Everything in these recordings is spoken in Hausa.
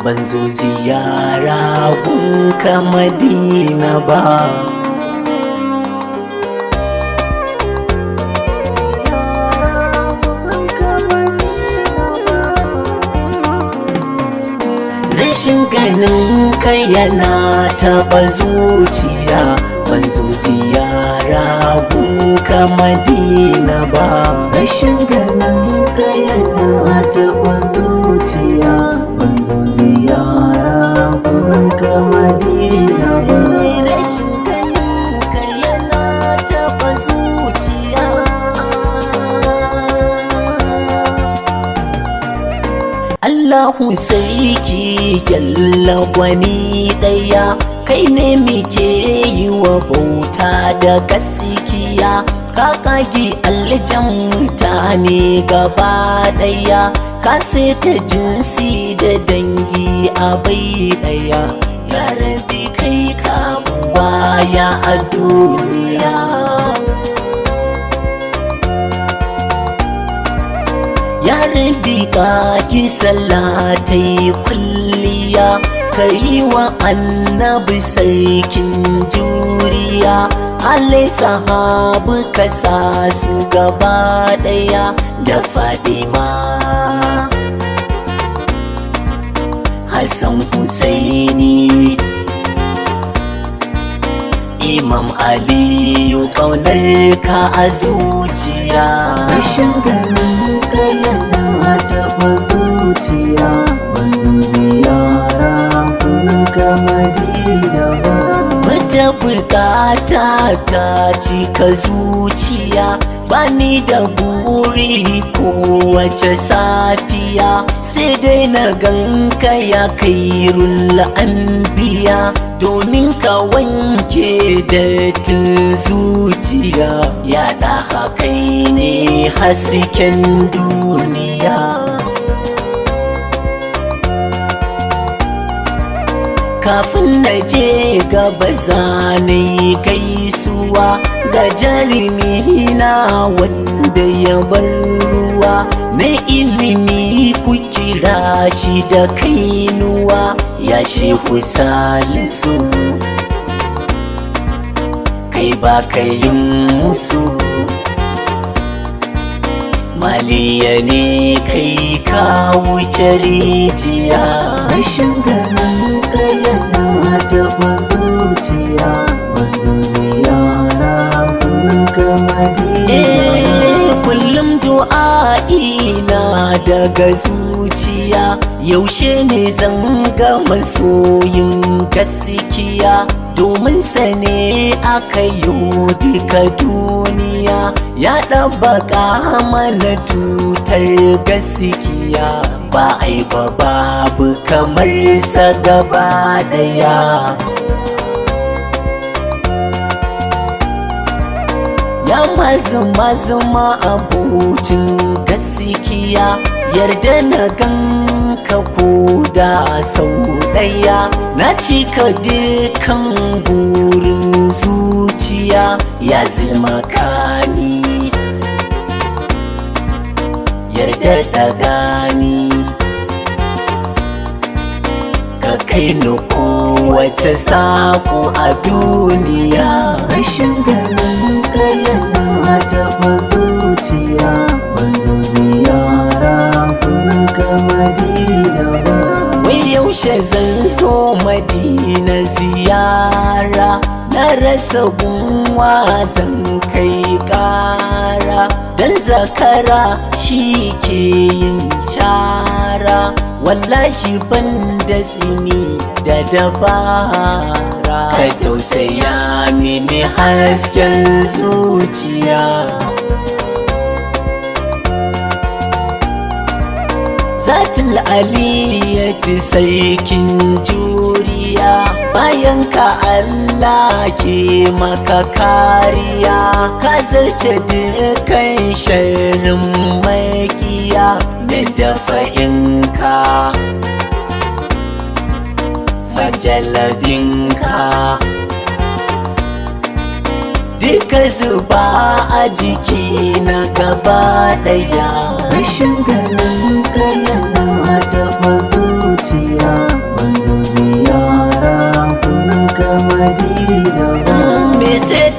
ban zo ziyara gunka Madina ba. Rashin ganin ka yana taɓa zuciya, ban zo ziyara gunka Madina ba. Rashin ganin ka yana taɓa zuciya, ban zo ziyara gunka Madina ba. Rashin ganin ka yana taɓa zuciya. Allahu sarki jalla gwani ɗaya, kai ne muke yi wa bauta da gaskiya. Ka kage aljan mutane gaba ɗaya, ka saita jinsi da dangi a bai ɗaya. Ya Rabbi kai ka buwaya a duniya. Ya Rabbi ka ki salatai kulliya, ka yi wa annabi sarkin juriya. Alai sahabu ka sa su gaba ɗaya da Fadima, Hassan Husaini, Imam Aliyu, ƙaunar ka a zuciya. Rashin ganin ka yana taɓa zuciya, ban zo ziyara gunka Madina ba. Wata bukata ta cika zuciya, bani da buri kowace safiya, sai dai na ganka ya kairul anbiya, domin ka wanke dattin zuciya. Ya ɗaha kai ne hasken duniya. Kafin na je gaba zanayi gaisuwa ga jarumi na wanda ya bar ruwa, na ilimi ku kira shi da kainuwa. Ya Shehu Salisu, kai ba ka yin musu, maliya ne kai ka wuce rijiya. Rashin ganin ka yana taɓa zuciya, ban zo ziyara gunka Madina. Kullum du'a'ina daga zuciya, yaushe ne zan ga masoyin gaskiya, domin sa ne aka yi duka duniya. Ya ɗabbaka mana tutar gaskiya, ba ai ba babu kamar sa gaba ɗaya. Ya mazuma abucin gaskiya, yarda na ganka ko da sau ɗaya. Na cika dukan burin zuciya, ya zama kani yarda da gani. Ka kai ni kowace saƙo a duniya. Rashin ganin ka yana taɓa zuciya, ban zo ziyara gunka Madina ba. Wai yaushe zan zo Madina ziyara, na rasa gunwa zan kai ƙara. Dan zakara shi ke yin cara, wallahi ban da tsini da dabara. Ka tausaya mini hasken zuciya. Zatul aliyyati sarkin juriya, bayan ka Allah ke maka kariya. Ka zarce dukan sharrin makiya da dafa'inka, majalabinka. Duka zuba a jiki na gaba ɗaya. Rashin ganin ka yana taɓa zuciya,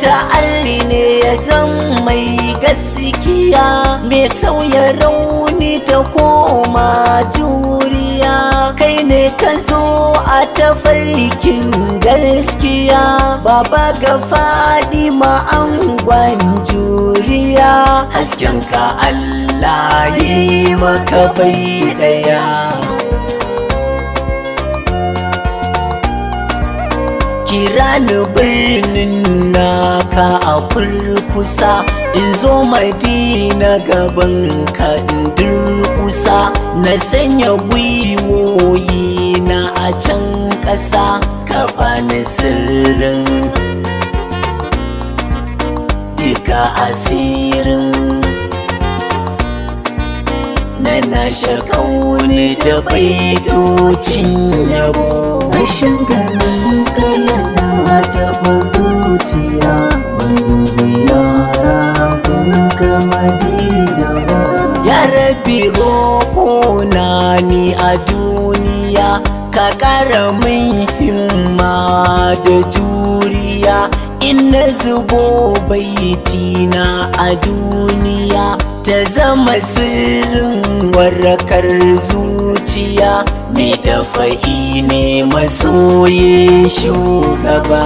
ta'alli ne ya zama mai gaskiya, mai sauya rauni ta koma juriya. Kai ne ka zo a tafarkin gaskiya, baba ga Fadima angon juriya. Hasken ka Allah yi maka bai daya. Kira ni birnin naka a kurkusa, in zo Madina gaban ka in durkusa, na sanya gwiwoyi na a can ƙasa, ka bani sirrin duka asirin na nashe kauni da baitocin yabo. Rashin ganin ka yana taɓa zuciya, manzo ziyara kun ka Madina ba. Ya Rabbi roƙona ni a duniya, ka ƙara min himma da juriya. In na zubo baitina a duniya, ta zama sirrin warakar zuciya. Mai dafa'i ne masoyin shugaba.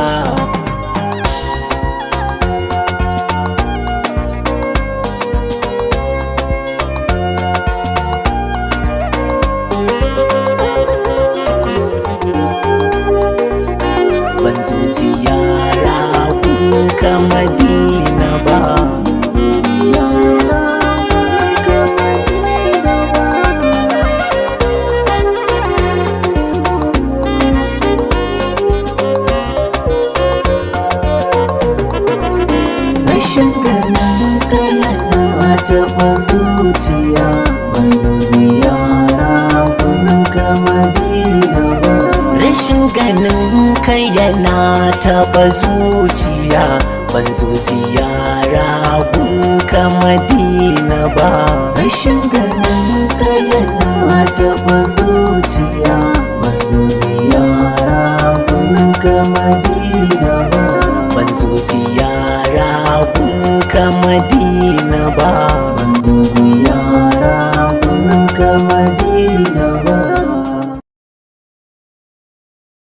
Ban zo ziyara kun ka Madina ba. Rashin ganin ka yana taɓa zuciya, manzo ziyara kun ka Madina ba. Rashin ganin ka yana taɓa zuciya, ban zo ziyara kun ka Madina ba. Rashin ganin ka yana taɓa zuciya, ban zo ziyara kun ka Madina ba. Ban zo ziyara kun ka Madina ba.